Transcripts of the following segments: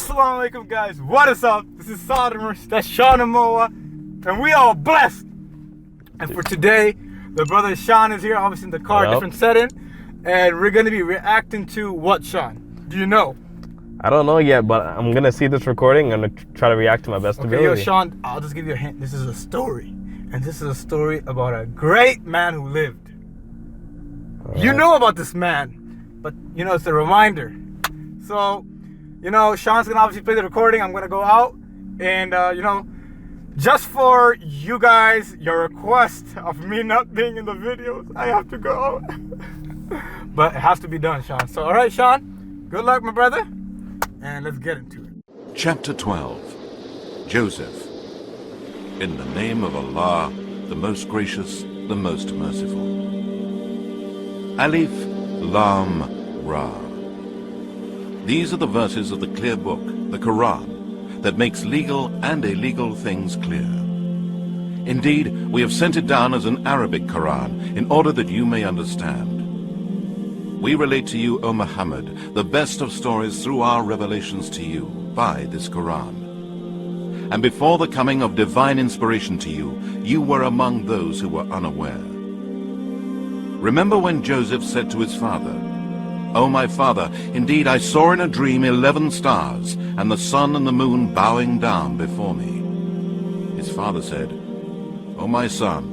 Assalamu alaikum guys, what is up? This is Sodomers, that's Sean and Moa, and we all blessed. And for today, the brother Sean is here, obviously in the car, different setting, and we're going to be reacting to what, Sean? Do you know? I don't know yet, but I'm going to see this recording and try to react to my best ability. Yo, Sean, I'll just give you a hint. This is a story, and this is a story about a great man who lived. You know about this man, but you know, it's a reminder. So, you know, Sean's gonna obviously play the recording. I'm gonna go out, and you know, just for you guys, your request of me not being in the videos, I have to go out. But it has to be done, Sean. So, all right, Sean, good luck, my brother, and let's get into it. Chapter 12. Joseph. In the name of Allah, the most gracious, the most merciful. Alif Lam Ra. These are the verses of the clear book, the Quran, that makes legal and illegal things clear. Indeed, we have sent it down as an Arabic Quran in order that you may understand. We relate to you, O Muhammad, the best of stories through our revelations to you by this Quran. And before the coming of divine inspiration to you, you were among those who were unaware. Remember when Joseph said to his father, "O my father, indeed I saw in a dream 11 stars, and the sun and the moon bowing down before me." His father said, "O my son,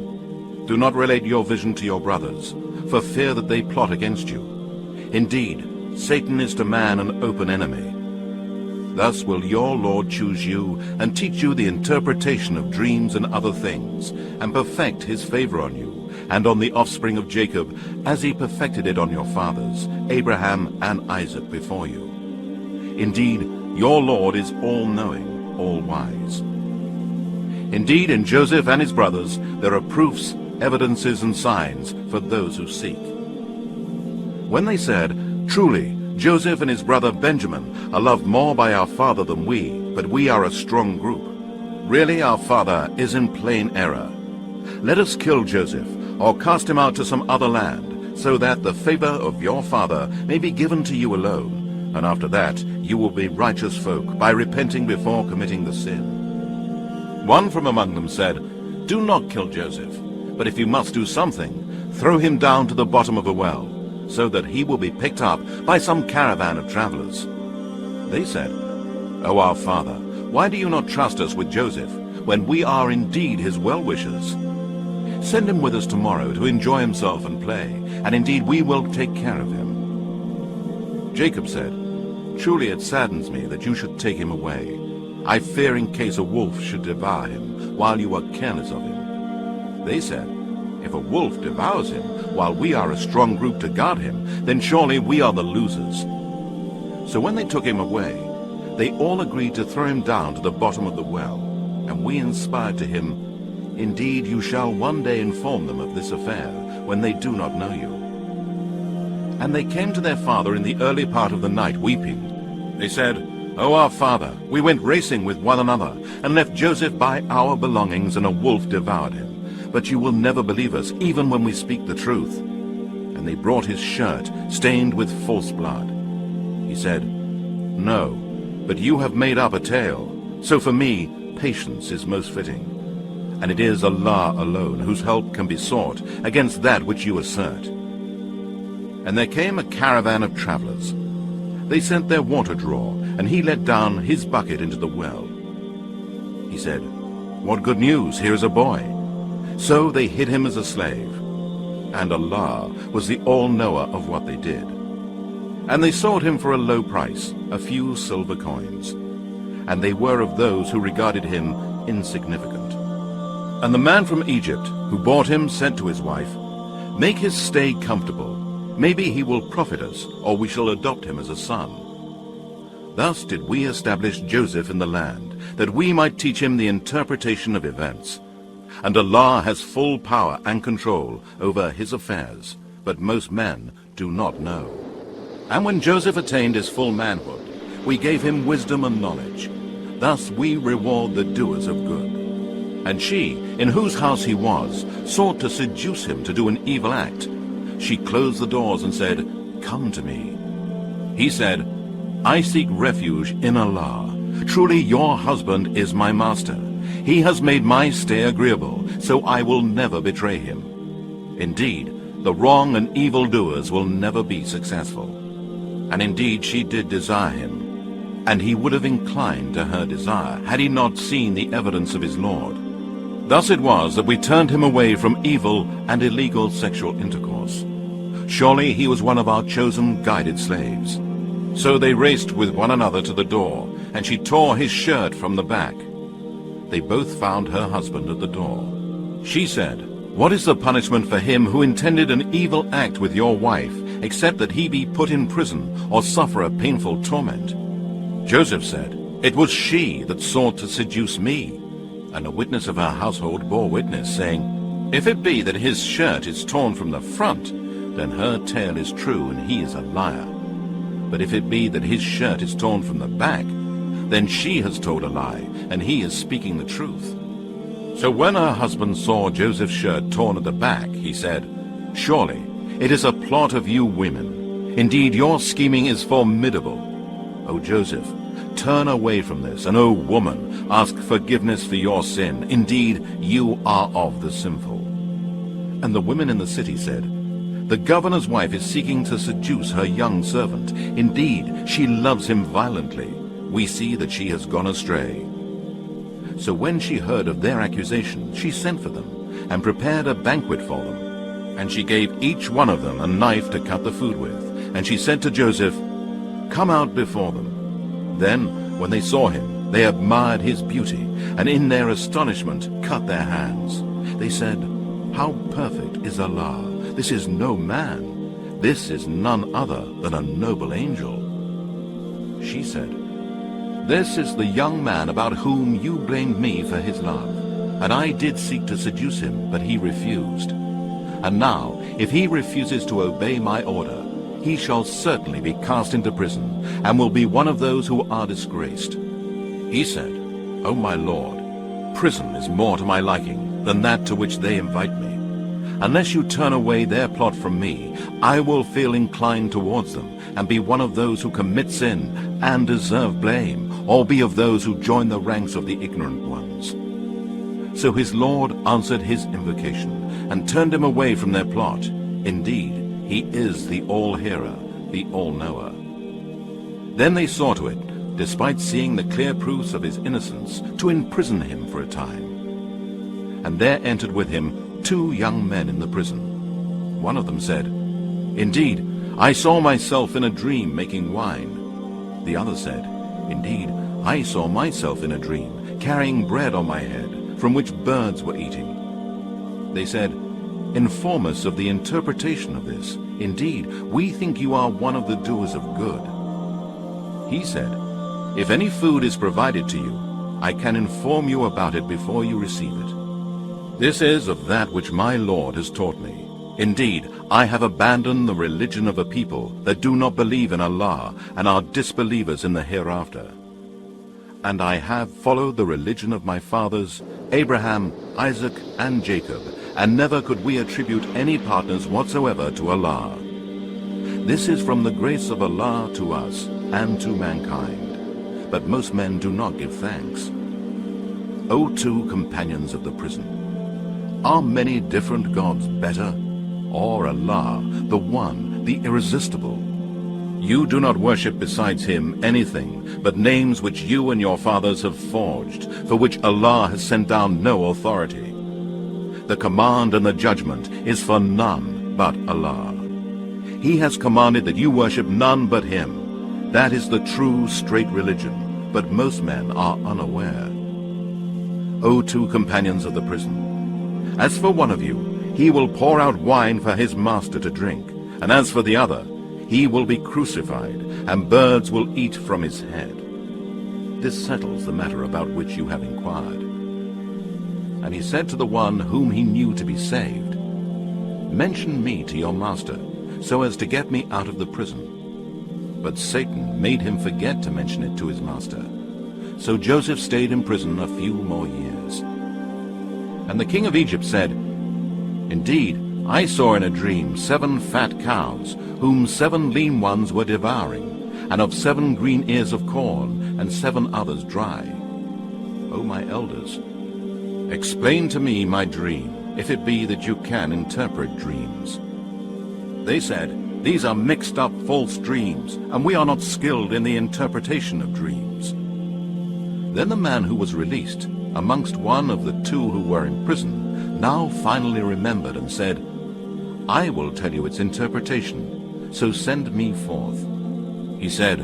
do not relate your vision to your brothers, for fear that they plot against you. Indeed, Satan is to man an open enemy. Thus will your Lord choose you and teach you the interpretation of dreams and other things, and perfect his favor on you and on the offspring of Jacob, as he perfected it on your fathers, Abraham and Isaac, before you. Indeed, your Lord is all-knowing, all-wise. Indeed, in Joseph and his brothers there are proofs, evidences, and signs for those who seek." When they said, "Truly, Joseph and his brother Benjamin are loved more by our father than we, but we are a strong group. Really, our father is in plain error. Let us kill Joseph, or cast him out to some other land, so that the favor of your father may be given to you alone, and after that you will be righteous folk by repenting before committing the sin." One from among them said, "Do not kill Joseph, but if you must do something, throw him down to the bottom of a well, so that he will be picked up by some caravan of travelers." They said, "O our father, why do you not trust us with Joseph, when we are indeed his well-wishers? Send him with us tomorrow to enjoy himself and play, and indeed we will take care of him." Jacob said, "Truly it saddens me that you should take him away. I fear in case a wolf should devour him while you are careless of him." They said, "If a wolf devours him while we are a strong group to guard him, then surely we are the losers." So when they took him away, they all agreed to throw him down to the bottom of the well, and we inspired to him, "Indeed, you shall one day inform them of this affair, when they do not know you." And they came to their father in the early part of the night, weeping. They said, "O our father, we went racing with one another, and left Joseph by our belongings, and a wolf devoured him. But you will never believe us, even when we speak the truth." And they brought his shirt, stained with false blood. He said, "No, but you have made up a tale, so for me, patience is most fitting. And it is Allah alone whose help can be sought against that which you assert." And there came a caravan of travelers. They sent their water drawer, and he let down his bucket into the well. He said, "What good news, here is a boy." So they hid him as a slave, and Allah was the all-knower of what they did. And they sold him for a low price, a few silver coins. And they were of those who regarded him insignificant. And the man from Egypt who bought him said to his wife, "Make his stay comfortable. Maybe he will profit us, or we shall adopt him as a son." Thus did we establish Joseph in the land, that we might teach him the interpretation of events. And Allah has full power and control over his affairs, but most men do not know. And when Joseph attained his full manhood, we gave him wisdom and knowledge. Thus we reward the doers of good. And she, in whose house he was, sought to seduce him to do an evil act. She closed the doors and said, "Come to me." He said, I seek refuge in Allah. Truly your husband is my master. He has made my stay agreeable, so I will never betray him. Indeed, the wrong and evildoers will never be successful. And indeed she did desire him, and he would have inclined to her desire had he not seen the evidence of his Lord. Thus it was that we turned him away from evil and illegal sexual intercourse. Surely he was one of our chosen guided slaves. So they raced with one another to the door, and she tore his shirt from the back. They both found her husband at the door. She said, "What is the punishment for him who intended an evil act with your wife, except that he be put in prison or suffer a painful torment?" Joseph said, "It was she that sought to seduce me." And a witness of her household bore witness, saying, "If it be that his shirt is torn from the front, then her tale is true and he is a liar. But if it be that his shirt is torn from the back, then she has told a lie, and he is speaking the truth." So when her husband saw Joseph's shirt torn at the back, he said, "Surely it is a plot of you women. Indeed, your scheming is formidable. O Joseph, turn away from this, and O woman, ask forgiveness for your sin. Indeed, you are of the sinful." And the women in the city said, "The governor's wife is seeking to seduce her young servant. Indeed, she loves him violently. We see that she has gone astray." So when she heard of their accusation, she sent for them, and prepared a banquet for them. And she gave each one of them a knife to cut the food with. And she said to Joseph, "Come out before them." Then, when they saw him, they admired his beauty, and in their astonishment cut their hands. They said, "How perfect is Allah! This is no man. This is none other than a noble angel." She said, "This is the young man about whom you blamed me for his love, and I did seek to seduce him, but he refused. And now, if he refuses to obey my order, he shall certainly be cast into prison, and will be one of those who are disgraced." He said, "O my Lord, prison is more to my liking than that to which they invite me. Unless you turn away their plot from me, I will feel inclined towards them, and be one of those who commit sin and deserve blame, or be of those who join the ranks of the ignorant ones." So his Lord answered his invocation, and turned him away from their plot. Indeed, he is the all-hearer, the all-knower. Then they saw to it, despite seeing the clear proofs of his innocence, to imprison him for a time. And there entered with him 2 young men in the prison. One of them said, "Indeed, I saw myself in a dream making wine." The other said, "Indeed, I saw myself in a dream carrying bread on my head, from which birds were eating." They said, "Inform us of the interpretation of this. Indeed, we think you are one of the doers of good." He said, "If any food is provided to you, I can inform you about it before you receive it. This is of that which my Lord has taught me. Indeed, I have abandoned the religion of a people that do not believe in Allah and are disbelievers in the hereafter. And I have followed the religion of my fathers, Abraham, Isaac, and Jacob, and never could we attribute any partners whatsoever to Allah. This is from the grace of Allah to us and to mankind, but most men do not give thanks. O 2 companions of the prison, are many different gods better, or Allah, the one, the irresistible? You do not worship besides him anything but names which you and your fathers have forged, for which Allah has sent down no authority. The command and the judgment is for none but Allah. He has commanded that you worship none but him. That is the true, straight religion, but most men are unaware. O 2 companions of the prison, as for one of you, he will pour out wine for his master to drink, and as for the other, he will be crucified, and birds will eat from his head. This settles the matter about which you have inquired." And he said to the one whom he knew to be saved, "Mention me to your master, so as to get me out of the prison." But Satan made him forget to mention it to his master. So Joseph stayed in prison a few more years. And the king of Egypt said, "Indeed, I saw in a dream 7 fat cows, whom 7 lean ones were devouring, and of 7 green ears of corn, and 7 others dry. O my elders, explain to me my dream, if it be that you can interpret dreams. They said, These are mixed up false dreams, and we are not skilled in the interpretation of dreams. Then the man who was released, amongst one of the 2 who were in prison, now finally remembered and said, I will tell you its interpretation, so send me forth. He said,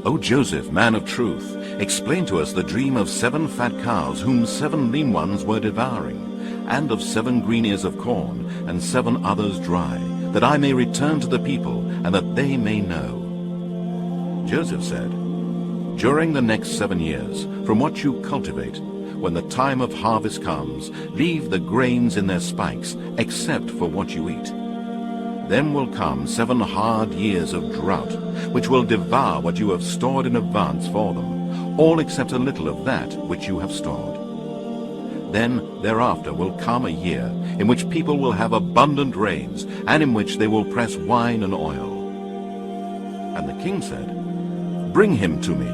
O Joseph, man of truth, explain to us the dream of 7 fat cows whom 7 lean ones were devouring, and of 7 green ears of corn, and 7 others dry, that I may return to the people, and that they may know. Joseph said, During the next 7 years, from what you cultivate, when the time of harvest comes, leave the grains in their spikes, except for what you eat. Then will come 7 hard years of drought, which will devour what you have stored in advance for them, all except a little of that which you have stored. Then thereafter will come a year in which people will have abundant rains, and in which they will press wine and oil. And the king said, Bring him to me.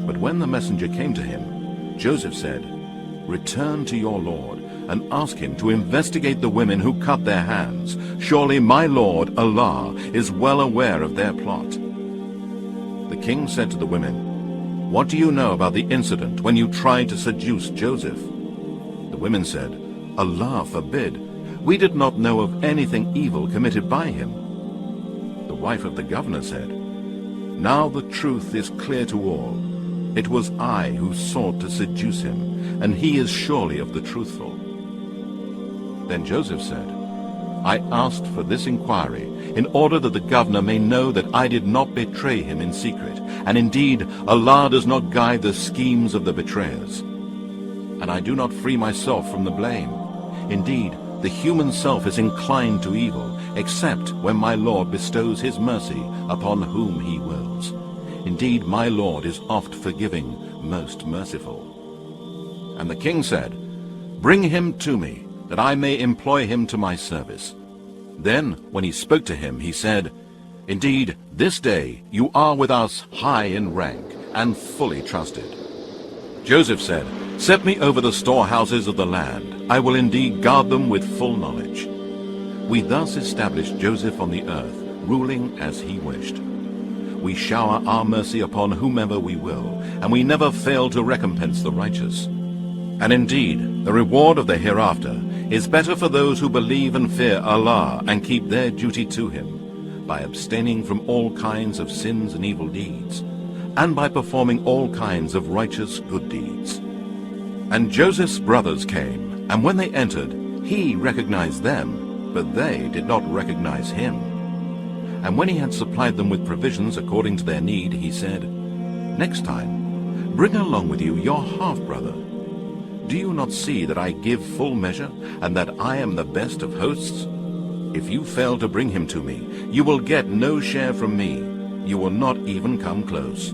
But when the messenger came to him, Joseph said, Return to your lord, and ask him to investigate the women who cut their hands. Surely my lord, Allah, is well aware of their plot. The king said to the women, What do you know about the incident when you tried to seduce Joseph? The women said, Allah forbid. We did not know of anything evil committed by him. The wife of the governor said, Now the truth is clear to all. It was I who sought to seduce him, and he is surely of the truthful. Then Joseph said, I asked for this inquiry in order that the governor may know that I did not betray him in secret, and indeed Allah does not guide the schemes of the betrayers. And I do not free myself from the blame. Indeed, the human self is inclined to evil, except when my Lord bestows his mercy upon whom he wills. Indeed, my Lord is oft forgiving, most merciful. And the king said, Bring him to me, that I may employ him to my service. Then, when he spoke to him, he said, Indeed, this day you are with us high in rank, and fully trusted. Joseph said, Set me over the storehouses of the land. I will indeed guard them with full knowledge. We thus established Joseph on the earth, ruling as he wished. We shower our mercy upon whomever we will, and we never fail to recompense the righteous. And indeed, the reward of the hereafter is better for those who believe and fear Allah and keep their duty to him, by abstaining from all kinds of sins and evil deeds, and by performing all kinds of righteous good deeds. And Joseph's brothers came, and when they entered, he recognized them, but they did not recognize him. And when he had supplied them with provisions according to their need, he said, Next time, bring along with you your half-brother. Do you not see that I give full measure, and that I am the best of hosts? If you fail to bring him to me, you will get no share from me. You will not even come close.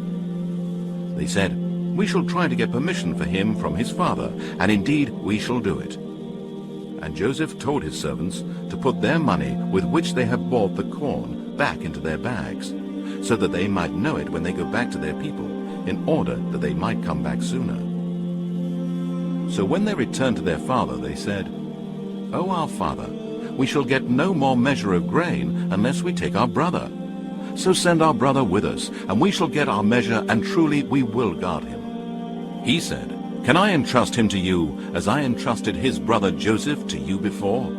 They said, We shall try to get permission for him from his father, and indeed we shall do it. And Joseph told his servants to put their money with which they had bought the corn back into their bags, so that they might know it when they go back to their people, in order that they might come back sooner. So when they returned to their father, they said, O our father, we shall get no more measure of grain unless we take our brother. So send our brother with us, and we shall get our measure, and truly we will guard him. He said, Can I entrust him to you, as I entrusted his brother Joseph to you before?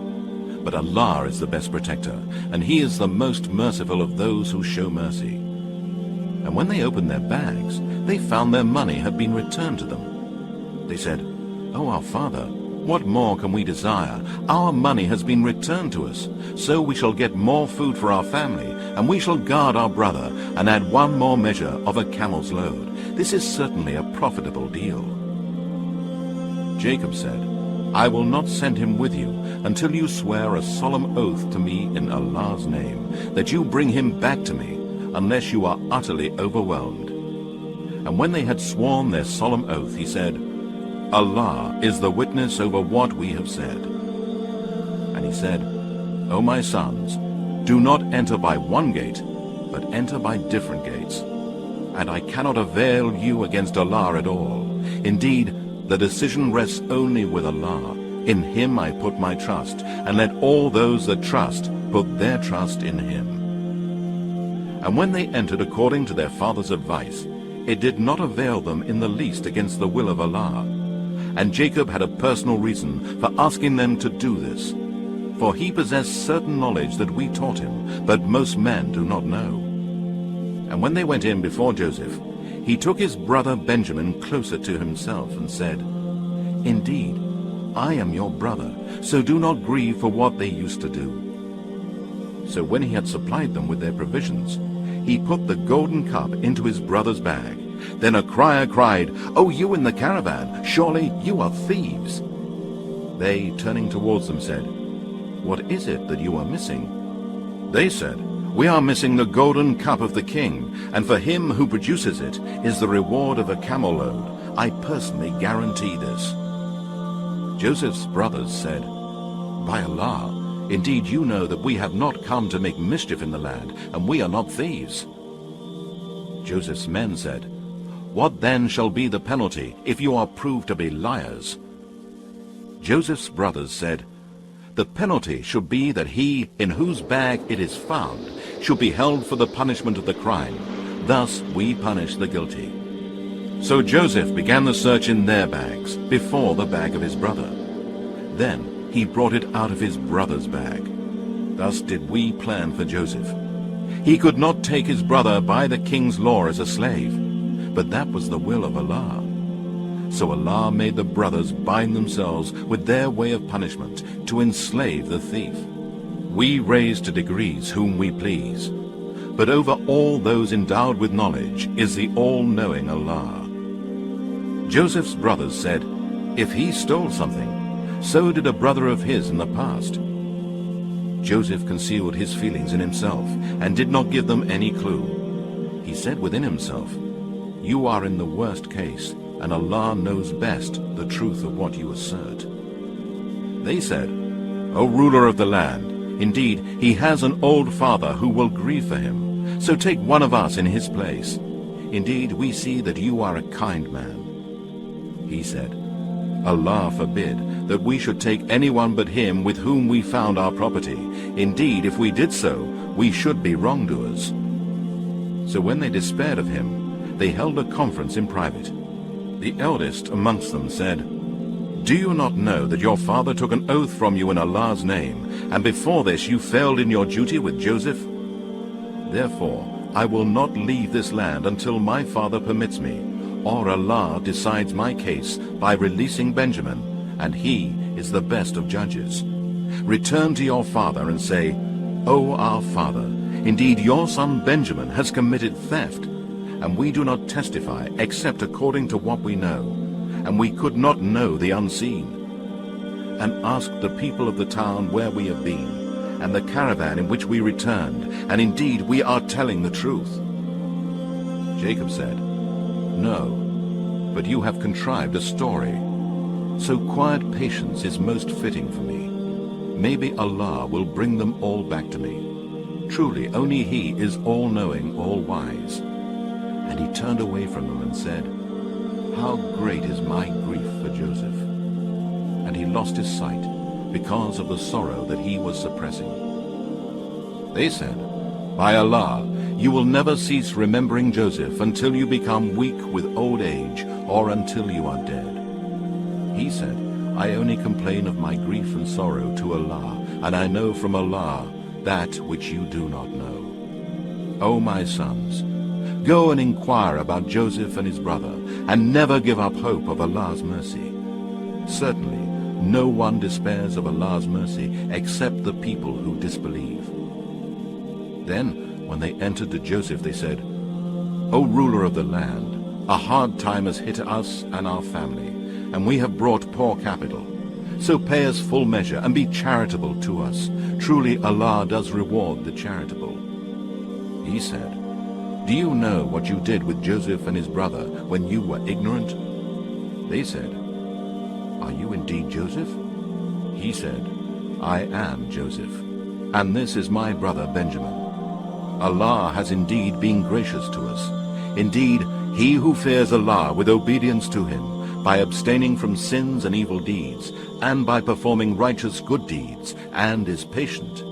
But Allah is the best protector, and he is the most merciful of those who show mercy. And when they opened their bags, they found their money had been returned to them. They said, O our father, what more can we desire? Our money has been returned to us, so we shall get more food for our family, and we shall guard our brother, and add 1 more measure of a camel's load. This is certainly a profitable deal. Jacob said, I will not send him with you until you swear a solemn oath to me in Allah's name, that you bring him back to me, unless you are utterly overwhelmed. And when they had sworn their solemn oath, he said, Allah is the witness over what we have said. And he said, O my sons, do not enter by one gate, but enter by different gates. And I cannot avail you against Allah at all. Indeed, the decision rests only with Allah. In him I put my trust, and let all those that trust put their trust in him. And when they entered according to their father's advice, it did not avail them in the least against the will of Allah. And Jacob had a personal reason for asking them to do this, for he possessed certain knowledge that we taught him, but most men do not know. And when they went in before Joseph, he took his brother Benjamin closer to himself and said, Indeed, I am your brother, so do not grieve for what they used to do. So when he had supplied them with their provisions, he put the golden cup into his brother's bag. Then a crier cried, O you in the caravan, surely you are thieves. They, turning towards them, said, What is it that you are missing? They said, We are missing the golden cup of the king, and for him who produces it is the reward of a camel load. I personally guarantee this. Joseph's brothers said, By Allah, indeed you know that we have not come to make mischief in the land, and we are not thieves. Joseph's men said, What then shall be the penalty if you are proved to be liars? Joseph's brothers said, The penalty should be that he in whose bag it is found should be held for the punishment of the crime. Thus we punish the guilty. So Joseph began the search in their bags, before the bag of his brother. Then he brought it out of his brother's bag. Thus did we plan for Joseph. He could not take his brother by the king's law as a slave, but that was the will of Allah. So Allah made the brothers bind themselves with their way of punishment to enslave the thief. We raise to degrees whom we please, but over all those endowed with knowledge is the all-knowing Allah. Joseph's brothers said, If he stole something, so did a brother of his in the past. Joseph concealed his feelings in himself and did not give them any clue. He said within himself, You are in the worst case, and Allah knows best the truth of what you assert. They said, O ruler of the land, indeed he has an old father who will grieve for him, so take one of us in his place. Indeed we see that you are a kind man. He said, Allah forbid that we should take anyone but him with whom we found our property. Indeed, if we did so, we should be wrongdoers. So when they despaired of him, they held a conference in private. The eldest amongst them said, Do you not know that your father took an oath from you in Allah's name, and before this you failed in your duty with Joseph? Therefore, I will not leave this land until my father permits me, or Allah decides my case by releasing Benjamin, and he is the best of judges. Return to your father and say, O our father, indeed your son Benjamin has committed theft, and we do not testify except according to what we know, and we could not know the unseen. And ask the people of the town where we have been, and the caravan in which we returned, and indeed we are telling the truth. Jacob said, No, but you have contrived a story. So quiet patience is most fitting for me. Maybe Allah will bring them all back to me. Truly, only He is all-knowing, all-wise. And he turned away from them and said, How great is my grief for Joseph! And he lost his sight because of the sorrow that he was suppressing. They said, By Allah, you will never cease remembering Joseph until you become weak with old age or until you are dead. He said, I only complain of my grief and sorrow to Allah, and I know from Allah that which you do not know. O my sons, go and inquire about Joseph and his brother, and never give up hope of Allah's mercy. Certainly, no one despairs of Allah's mercy except the people who disbelieve. Then, when they entered to Joseph, they said, O ruler of the land, a hard time has hit us and our family, and we have brought poor capital. So pay us full measure and be charitable to us. Truly Allah does reward the charitable. He said, Do you know what you did with Joseph and his brother when you were ignorant? They said, Are you indeed Joseph? He said, I am Joseph, and this is my brother Benjamin. Allah has indeed been gracious to us. Indeed, he who fears Allah with obedience to him, by abstaining from sins and evil deeds, and by performing righteous good deeds, and is patient,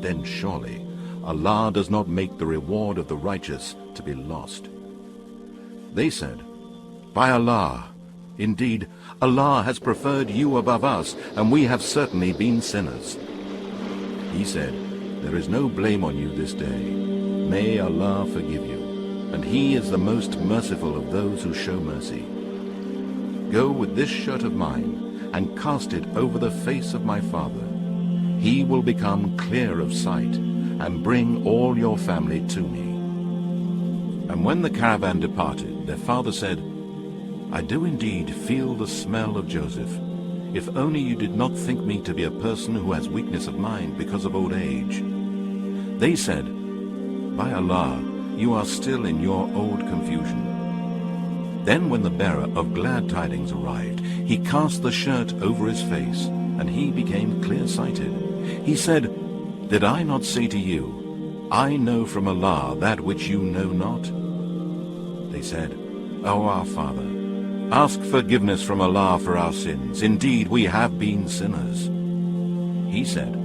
then surely Allah does not make the reward of the righteous to be lost. They said, By Allah, indeed, Allah has preferred you above us, and we have certainly been sinners. He said, There is no blame on you this day. May Allah forgive you, and He is the most merciful of those who show mercy. Go with this shirt of mine, and cast it over the face of my father. He will become clear of sight, and bring all your family to me. And when the caravan departed, their father said, I do indeed feel the smell of Joseph. If only you did not think me to be a person who has weakness of mind because of old age. They said, By Allah, you are still in your old confusion. Then when the bearer of glad tidings arrived, he cast the shirt over his face, and he became clear-sighted. He said, Did I not say to you, I know from Allah that which you know not? They said, O our father, ask forgiveness from Allah for our sins. Indeed, we have been sinners. He said,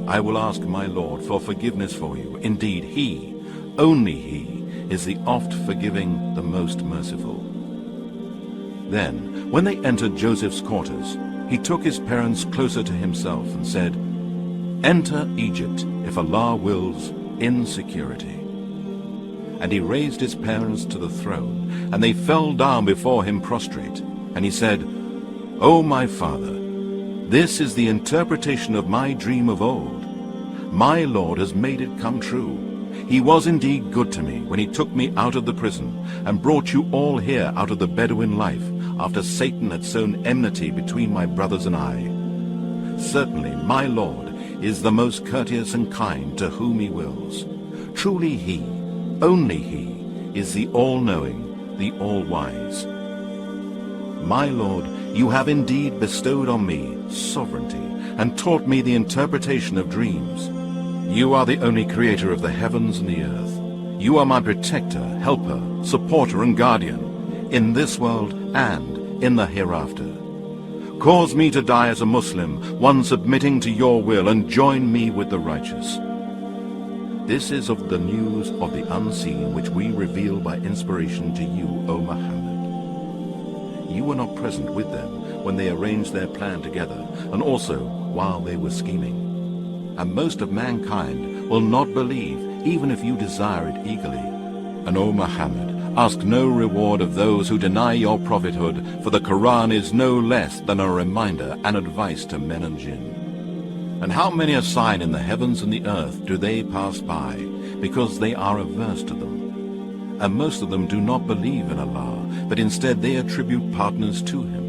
I will ask my Lord for forgiveness for you. Indeed, He, only He, is the oft-forgiving, the most merciful. Then, when they entered Joseph's quarters, he took his parents closer to himself and said, Enter Egypt, if Allah wills, in security. And he raised his parents to the throne, and they fell down before him prostrate. And he said, O my father, this is the interpretation of my dream of old. My Lord has made it come true. He was indeed good to me when he took me out of the prison, and brought you all here out of the Bedouin life, after Satan had sown enmity between my brothers and I. Certainly my Lord is the most courteous and kind to whom he wills. Truly he, only he, is the all-knowing, the all-wise. My Lord, you have indeed bestowed on me sovereignty, and taught me the interpretation of dreams. You are the only creator of the heavens and the earth. You are my protector, helper, supporter, and guardian, in this world and in the hereafter. Cause me to die as a Muslim, one submitting to your will, and join me with the righteous. This is of the news of the unseen which we reveal by inspiration to you, O Muhammad. You were not present with them when they arranged their plan together, and also while they were scheming. And most of mankind will not believe, even if you desire it eagerly. And O Muhammad, ask no reward of those who deny your prophethood, for the Quran is no less than a reminder and advice to men and jinn. And how many a sign in the heavens and the earth do they pass by, because they are averse to them? And most of them do not believe in Allah, but instead they attribute partners to Him.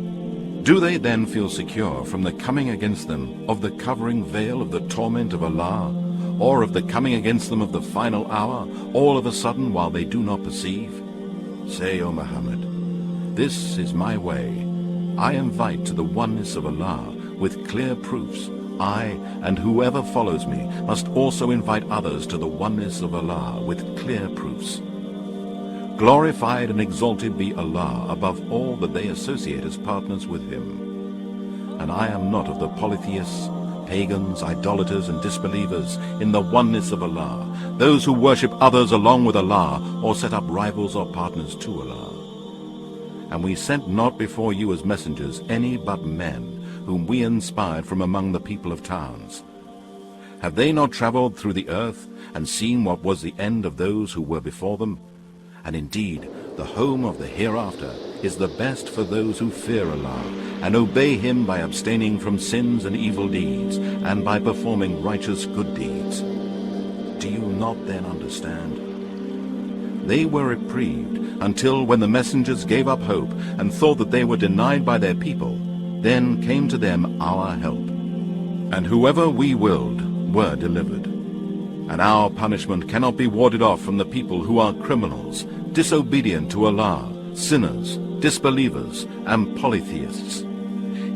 Do they then feel secure from the coming against them of the covering veil of the torment of Allah, or of the coming against them of the final hour, all of a sudden while they do not perceive? Say, O Muhammad, this is my way. I invite to the oneness of Allah with clear proofs. I, and whoever follows me, must also invite others to the oneness of Allah with clear proofs. Glorified and exalted be Allah above all that they associate as partners with Him. And I am not of the polytheists, pagans, idolaters, and disbelievers in the oneness of Allah, those who worship others along with Allah, or set up rivals or partners to Allah. And we sent not before you as messengers any but men, whom we inspired from among the people of towns. Have they not traveled through the earth, and seen what was the end of those who were before them? And indeed, the home of the hereafter is the best for those who fear Allah, and obey Him by abstaining from sins and evil deeds, and by performing righteous good deeds. Do you not then understand? They were reprieved until when the messengers gave up hope, and thought that they were denied by their people, then came to them our help. And whoever we willed were delivered. And our punishment cannot be warded off from the people who are criminals, disobedient to Allah, sinners, disbelievers, and polytheists.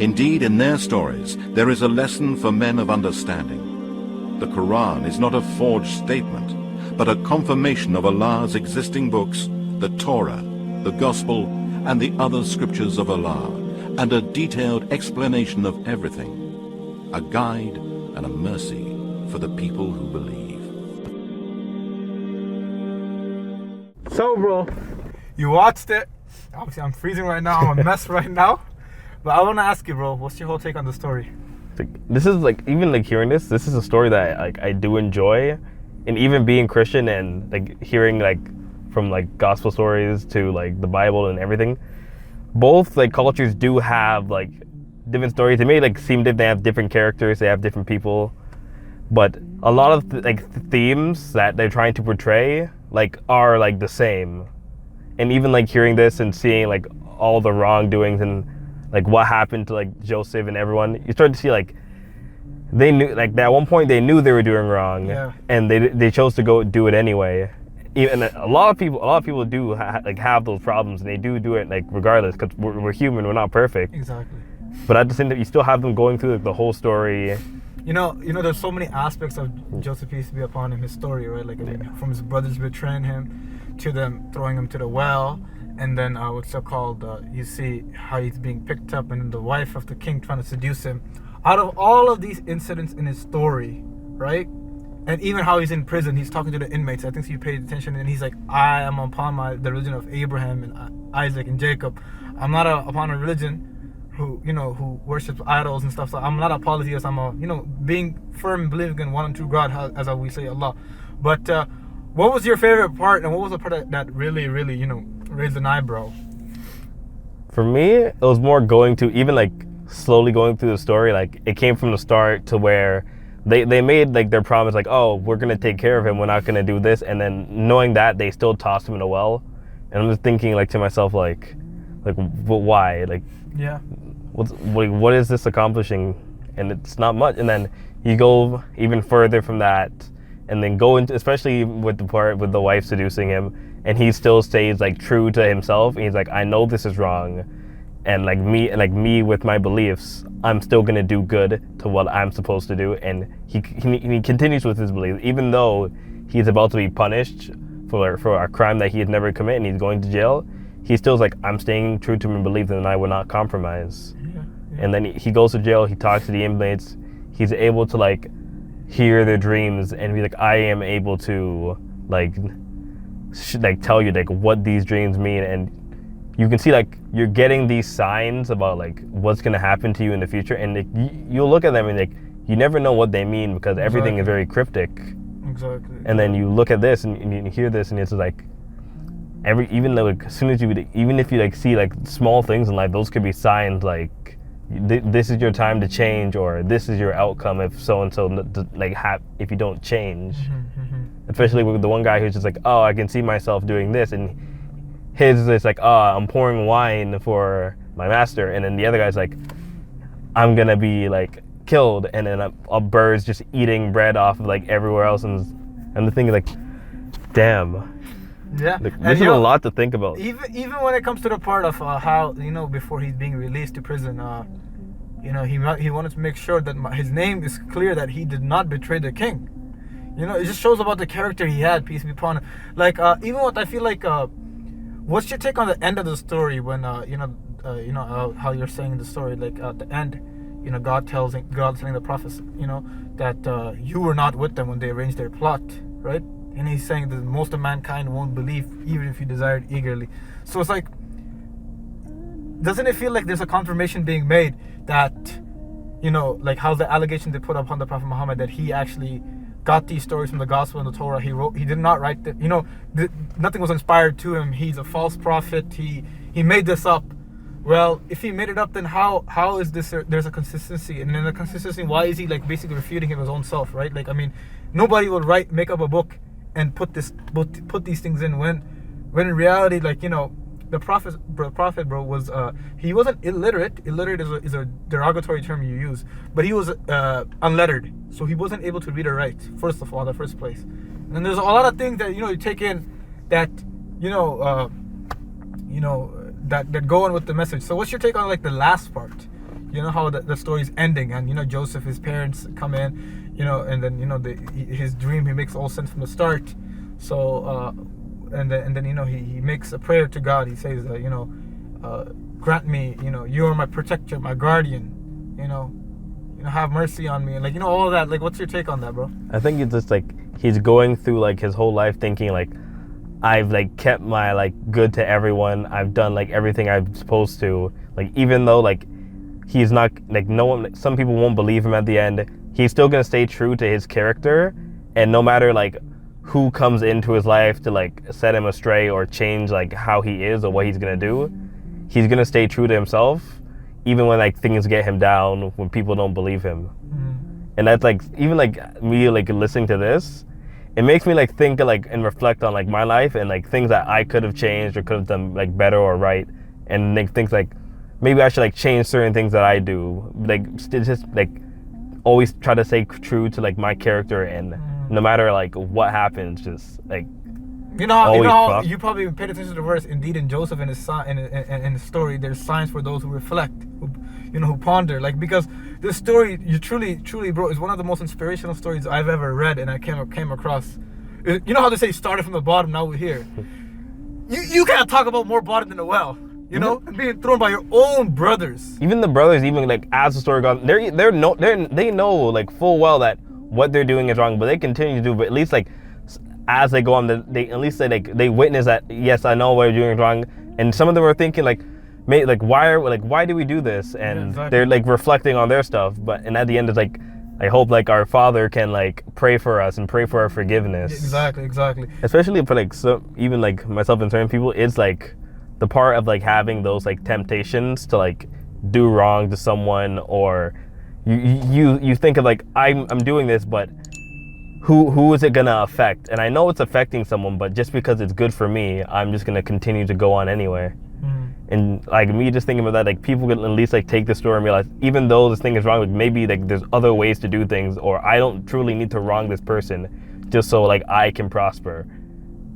Indeed, in their stories there is a lesson for men of understanding. The Quran is not a forged statement, but a confirmation of Allah's existing books, the Torah, the Gospel, and the other scriptures of Allah, and a detailed explanation of everything, a guide and a mercy for the people who believe. So, bro, you watched it. Obviously, I'm freezing right now. I'm a mess right now. But I want to ask you, bro, what's your whole take on the story? This is like, even like hearing this is a story that I do enjoy, and even being Christian and like hearing like from like gospel stories to like the Bible and everything, both like cultures do have like different stories. They may like seem different, they have different characters, they have different people, but a lot of themes that they're trying to portray like are like the same. And even like hearing this and seeing like all the wrongdoings and like what happened to like Joseph and everyone, you start to see like they knew, like at one point they knew they were doing wrong, yeah, and they chose to go do it anyway. Even a lot of people do have those problems, and they do it like regardless, because we're human, we're not perfect. Exactly. But at the same time, you still have them going through like the whole story. You know, there's so many aspects of Joseph, peace be upon him, his story, right? Like, I mean, from his brothers betraying him to them throwing him to the well, and then what's so called, you see how he's being picked up, and then the wife of the king trying to seduce him. Out of all of these incidents in his story, right? And even how he's in prison, he's talking to the inmates. I think you paid attention, and he's like, I am upon the religion of Abraham and Isaac and Jacob. I'm not upon a religion who worships idols and stuff. So I'm not a polytheist. I'm a, being firm and believing in one and true God, as we say Allah. But what was your favorite part, and what was the part that really, really, raised an eyebrow? For me, it was more going to, even like slowly going through the story. Like it came from the start to where they made like their promise, like, oh, we're gonna take care of him, we're not gonna do this, and then knowing that, they still tossed him in a well. And I'm just thinking like to myself, like why? Like, yeah, what is this accomplishing? And it's not much. And then you go even further from that, and then go into, especially with the part with the wife seducing him, and he still stays like true to himself. And he's like, I know this is wrong, and like me with my beliefs, I'm still gonna do good to what I'm supposed to do. And he continues with his beliefs, even though he's about to be punished for a crime that he had never committed, and he's going to jail. He still's like, I'm staying true to my beliefs, and I will not compromise. Yeah. And then he goes to jail. He talks to the inmates. He's able to like hear their dreams and be like, I am able to like tell you like what these dreams mean. And you can see like you're getting these signs about like what's gonna happen to you in the future, and like, you'll look at them and like you never know what they mean, because everything is very cryptic. Exactly. And then you look at this and you hear this, and it's like even though like, as soon as even if you like see like small things in life, those could be signs like this is your time to change, or this is your outcome if so and so like if you don't change. Especially with the one guy who's just like, oh, I can see myself doing this, and his is like, oh, I'm pouring wine for my master, and then the other guy's like, I'm gonna be like killed, and then a bird's just eating bread off of like everywhere else, and the thing is like, damn. Yeah, Like, this is a lot to think about. Even when it comes to the part of how before he's being released to prison, he wanted to make sure that his name is clear, that he did not betray the king. It just shows about the character he had, peace be upon him. Like even what I feel like, what's your take on the end of the story when how you're saying the story, like at the end, God telling the prophets, that you were not with them when they arranged their plot, right? And he's saying that most of mankind won't believe, even if you desire it eagerly. So it's like, doesn't it feel like there's a confirmation being made that, like how the allegation they put upon the Prophet Muhammad, that he actually got these stories from the Gospel and the Torah. He did not write them. Nothing was inspired to him. He's a false prophet. He made this up. Well, if he made it up, then how is this? There's a consistency, and in the consistency, why is he like basically refuting his own self, right? Like, I mean, nobody would make up a book and put these things in when in reality, like, the prophet bro was he wasn't illiterate. Illiterate is a derogatory term you use, but he was unlettered, so he wasn't able to read or write, first of all, in the first place. And there's a lot of things that you take in that that go on with the message. So what's your take on like the last part? How the story's ending, and Joseph, his parents come in, and then his dream, he makes all sense from the start. So and then you know he makes a prayer to God. He says you know, grant me, you know, you are my protector, my guardian, you know, have mercy on me, and like, you know, all of that. Like, what's your take on that, bro? I think it's just like he's going through like his whole life thinking like, I've like kept my like good to everyone. I've done like everything I'm supposed to. Like, even though like he's not like, no one, like, some people won't believe him at the end, he's still gonna stay true to his character, and no matter like who comes into his life to like set him astray or change like how he is or what he's gonna do, he's gonna stay true to himself, even when like things get him down, when people don't believe him. And that's like, even like me like listening to this, it makes me like think like and reflect on like my life and like things that I could have changed or could have done like better or right, and think things like maybe I should like change certain things that I do, like just like always try to stay true to like my character, and no matter like what happens, just like you know you probably paid attention to the verse. Indeed, in Joseph and in his story, there's signs for those who reflect, who ponder. Like, because this story, you truly, bro, is one of the most inspirational stories I've ever read, and I came across. You know how they say started from the bottom, now we're here. You can't talk about more bottom than a well. You know, being thrown by your own brothers. Even the brothers, even like as the story goes, they know like full well that what they're doing is wrong, but they continue to do. But at least like as they go on, they at least they witness that, yes, I know what you're doing is wrong, and some of them are thinking like, why do we do this? And yeah, exactly. They're like reflecting on their stuff, and at the end it's like, I hope like our Father can like pray for us and pray for our forgiveness. Exactly. Especially for like even like myself and certain people, it's like the part of like having those like temptations to like do wrong to someone, or you think of like, I'm doing this, but who is it gonna affect? And I know it's affecting someone, but just because it's good for me, I'm just gonna continue to go on anyway. And like me just thinking about that, like people can at least like take the story and realize, even though this thing is wrong, like maybe like there's other ways to do things, or I don't truly need to wrong this person just so like I can prosper.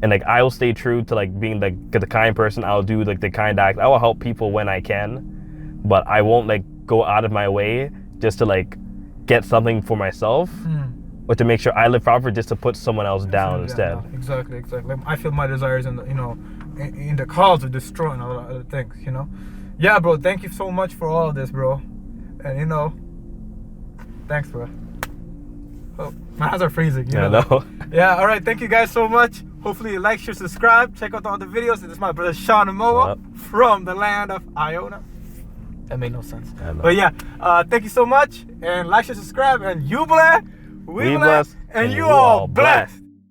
And like I will stay true to like being like the kind person. I'll do like the kind act. I will help people when I can, but I won't like go out of my way just to like get something for myself, or to make sure I live proper just to put someone else down instead. Yeah, exactly. I feel my desires in the cause of destroying a lot of other things, you know. Yeah, bro, thank you so much for all of this, bro. And thanks, bro. Oh, my hands are freezing. Yeah, I know. Yeah, all right, thank you guys so much. Hopefully you like, share, subscribe, check out all the videos. This is my brother Sean Moa from the land of Iona. That made no sense. But yeah, thank you so much, and like, share, subscribe, and you bless, we bless, and you all blessed.